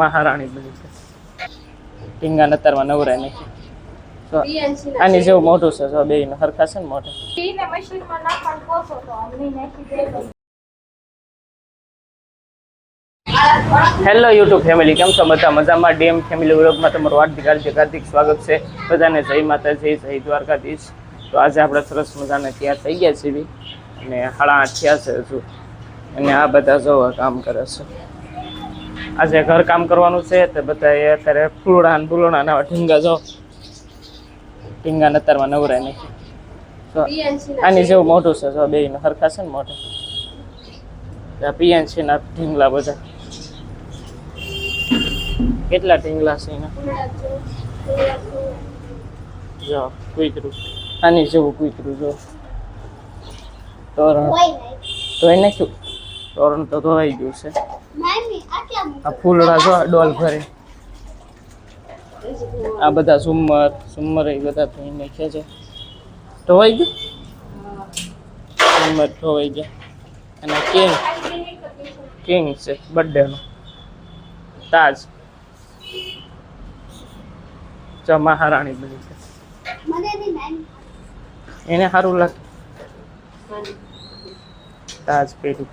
મહારાણી બની છે. ટીંગા નતરમાં નવરાય નહીં. તો આની જેવું મોટું છે. જો બેયને હરખા છે ને મોઢે. હેલો યુટ્યુબ ફેમિલી, કેમ છો બધા? મજામાં? ડીએમ ફેમિલી વ્લોગમાં તમારું હાર્દિક સ્વાગત છે. બધાને જય માતાજી, જય દ્વારકાધીશ. તો આજે આપણે સરસ મજાને તૈયાર થઈ ગયા છીએ અને 8:30 થયા છે હજુ. અને આ બધા જો કામ કરે છે. આજે ઘર કામ કરવાનું છે તો બધા અત્યારે ફૂલડા ના ઢીંગા જો ઢીંગા નતરમાં નવરાય નહીં. તો આની જેવું મોટું છે. જો બેયને હરખા છે ને મોઢે. પીએનસી ના ઢીંગલા બધા કેટલા ઢીંગલા છે એના જો. કુતરું આની જેવું કુતરું જો. તોરણ ધોઈ નાખ્યું. તોરણ તો ધોવાઈ ગયું છે. આ ફૂલડા જો ડોલ ભરે. આ બધા ઝુમ્મર એ બધા ધોઈ નાખ્યા છે. ધોવાઈ ગયું ઝુમ્મર ધોવાઈ ગયા. અને કિંગ છે બર્થડે નો તાજ. મહારાણી બની છે. એને સારું લાગે તાજ પહેર્યું.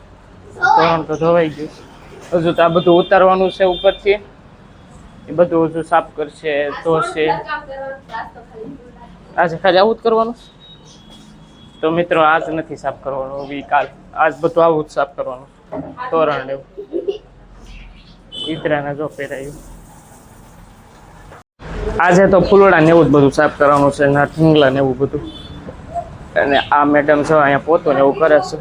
તોરણ તો ધોવાઈ ગયું. હજુ તો આ બધું ઉતારવાનું છે ઉપરથી. એ બધું હજુ સાફ કરશે, ધોશે. આજે ખાલી આવું જ કરવાનું. તો મિત્રો આજ નથી સાફ કરવાનું, કાલ. આજ બધું આવું જ સાફ કરવાનું. તોરણ એવું ઈતરાને જો પહેરાયું. આજે તો ફૂલડા ને એવું જ બધું સાફ કરવાનું છે, ના ઢીંગલા ને એવું બધું. અને આ મેડમ જો અહીંયા પોતું ને એવું કરે છે.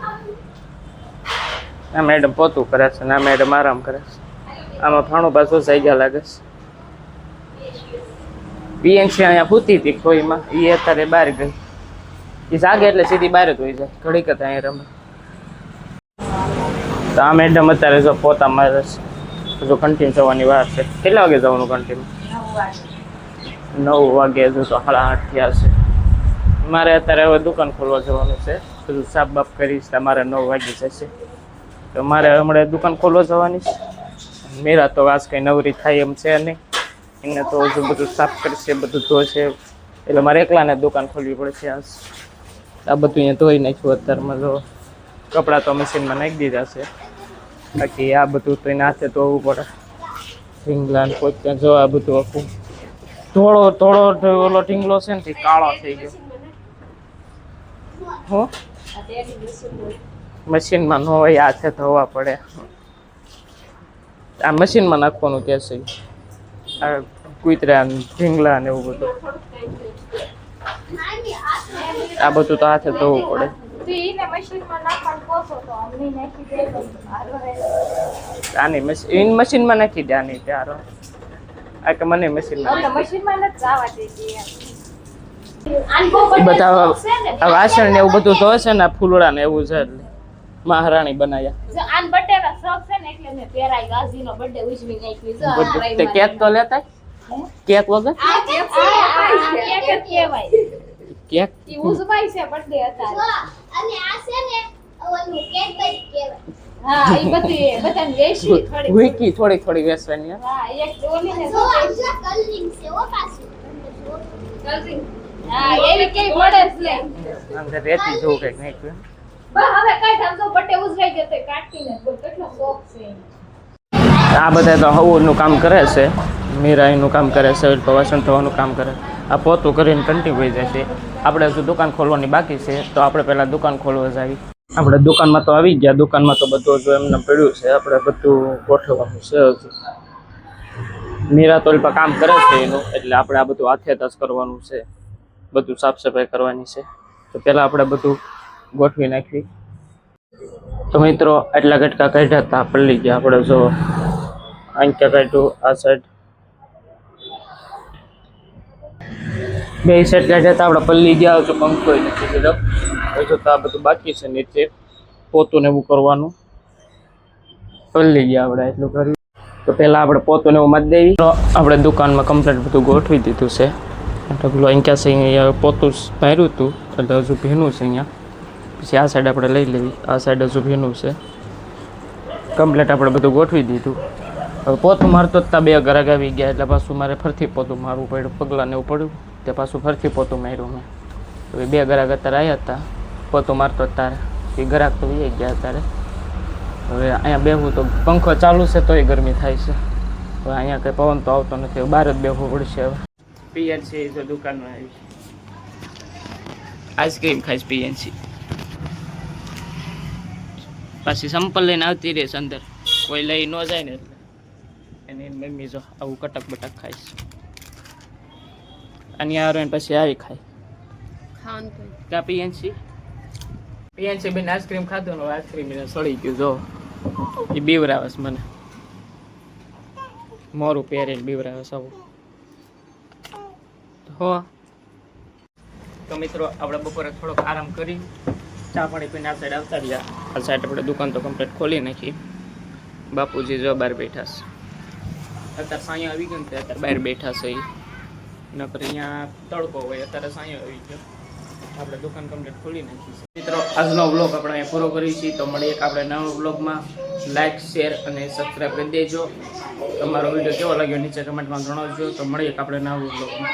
આ મેડમ પોતું કરે છે ને આ મેડમ આરામ કરે છે. આમાં ભાણું પાછું જાગ્યા લાગે છે. પીએનસી અહીંયા પૂતી હતી ખોઈમાં, એ અત્યારે બહાર ગઈ. એ જાગે એટલે સીધી બહાર જ હોય જાય. ઘડીક જ અહીંયા રમે. તો આ મેડમ અત્યારે જો પોતા મારે છે. હજુ કન્ટિન્યુ જવાની વાર છે. કેટલા વાગે જવાનું કન્ટિન્યુ? 9 વાગે. હજુ તો 8:30 થયા છે. મારે અત્યારે હવે દુકાન ખોલવા જવાનું છે. બધું સાફ બાફ કરીશ. મારે 9 વાગી જશે. તો મારે હમણાં દુકાન ખોલવા જવાની છે. મેરા તો આજ કંઈ નવરી થાય એમ છે નહીં. એને તો હજુ બધું સાફ કરશે, બધું ધોશે. એટલે મારે એકલાને દુકાન ખોલવી પડશે આજ. આ બધું અહીંયા ધોઈ નાખ્યું. અત્યારમાં જો કપડાં તો મશીનમાં નાખી દીધા છે. બાકી આ બધું તો એના હાથે ધોવું પડે. ઢીંગલા ને પોતા જો આ બધું આખું થોડો ઓલો ઢીંગલો છે ને તે કાળો થઈ ગયો. હો મશીનમાં ન હોય, હાથે ધોવા પડે. આ મશીનમાં નાખવાનું કે છે. આ કુતરા ઢીંગલા ને એવું બધું. આ બધું તો હાથે ધોવું પડે. આની મશીનમાં નાખી દે. આની ત્યારે આ કે મને મશીનમાં બધા વાસણ ને એવું બધું ધોવે છે ને. ફૂલડા ને એવું છે એટલે મહારાણી બનાયા. કેક તો લેતા કેક વગર કેક થોડી વેસવાની. રેતી જેવું કઈક નાખ્યું. આ બધા તો હવનું કામ કરે છે. મીરાઈનું કામ કરે છે. વાસણ ધોવાનું કામ કરે. આ પોતું કરીને કન્ટિન્યુ થઈ જાય છે. આપણે હજુ દુકાન ખોલવાની બાકી છે. તો આપણે પહેલાં દુકાન ખોલવા જાવી. આપણે દુકાનમાં તો આવી ગયા. દુકાનમાં તો બધું હજુ એમને પડ્યું છે. આપણે બધું ગોઠવવાનું છે હજુ. મીરા તો કામ કરે છે એનું, એટલે આપણે આ બધું હાથે જ કરવાનું છે. બધું સાફ સફાઈ કરવાની છે. તો પહેલાં આપણે બધું ગોઠવી નાખવી. તો મિત્રો આટલા ગટકા કાઢ્યા હતા, પલળી ગયા. આપણે જો આંક્યા કાઢ્યું. આ સાઈડ 2 સાઈડ કાઢ્યા હતા. આપણે પલળી ગયા. તો પંખો નથી કીધો. હજુ તો આ બધું બાકી છે. નીચે પોતું ને એવું કરવાનું. પલળી ગયા આપણે એટલું કર્યું. તો પહેલાં આપણે પોતું ને એવું મારી દેવી. તો આપણે દુકાનમાં કમ્પ્લીટ બધું ગોઠવી દીધું છે. એટલે પેલું અહીંયા છે અહીંયા પોતું માર્યું હતું એટલે હજુ ભીનું છે અહીંયા. પછી આ સાઈડ આપણે લઈ લેવી. આ સાઈડ હજુ ભીનું છે. કમ્પ્લીટ આપણે બધું ગોઠવી દીધું. હવે પોતું મારતો જ તા 2 ગ્રાહક આવી ગયા એટલે પાછું મારે ફરથી પોતું મારવું પડ્યું, પગલાં ને એવું પડ્યું તે પાછું ફરથી પોતું માર્યું મેં. હવે 2 ગ્રાહક અત્યારે આવ્યા હતા, પોતું મારતો તારે એ ગ્રાહક તો વહી ગયા અત્યારે. હવે અહીંયા બેહવું તો પંખો ચાલુ છે તોય ગરમી થાય છે. હવે અહીંયા કંઈ પવન તો આવતો નથી, બહાર જ બેહવું પડશે. હવે પીએનસી જો દુકાનમાં આવી આઈસ્ક્રીમ ખાઈશ પીએનસી. પાછી સંપલ લઈને આવતી રહીશ અંદર, કોઈ લઈ ન જાય ને એટલે એની મમ્મી જો આવું કટક બટક ખાઈશ. અને આવે પછી આવી ખાય ત્યાં પીએનસી બેન આઈસ્ક્રીમ ખાધું ને આઈસ્ક્રીમ એને સડી ગયું જો એ બીવરાવસ મને, મોરું પહેરીને બીવરાવસ આવું. હો તો મિત્રો આપણે બપોરે થોડોક આરામ કરી ચા પાણી પીને આ સાઈડ આવતા રહ્યા. આ સાઈડ આપણે દુકાન તો કમ્પ્લીટ ખોલી નાખી. બાપુજી જો બહાર બેઠા છે, અત્યારે સાંયો આવી ગયો ને અત્યારે બહાર બેઠા છે. નકર અહીંયા તડકો હોય, અત્યારે સાંયો આવી ગયો. આપણે દુકાન કમ્પ્લીટ ખોલી નાખી છે. મિત્રો આજનો વ્લોગ આપણે અહીંયા પૂરો કરીએ છીએ. તો મળીએ એક આપણે નવા વ્લોગમાં. લાઇક શેર અને સબસ્ક્રાઈબ કરી દેજો. તમારો વિડીયો કેવો લાગ્યો નીચે કમેન્ટમાં જણાવજો. તો મળીએ એક આપણે નવા વ્લોગમાં.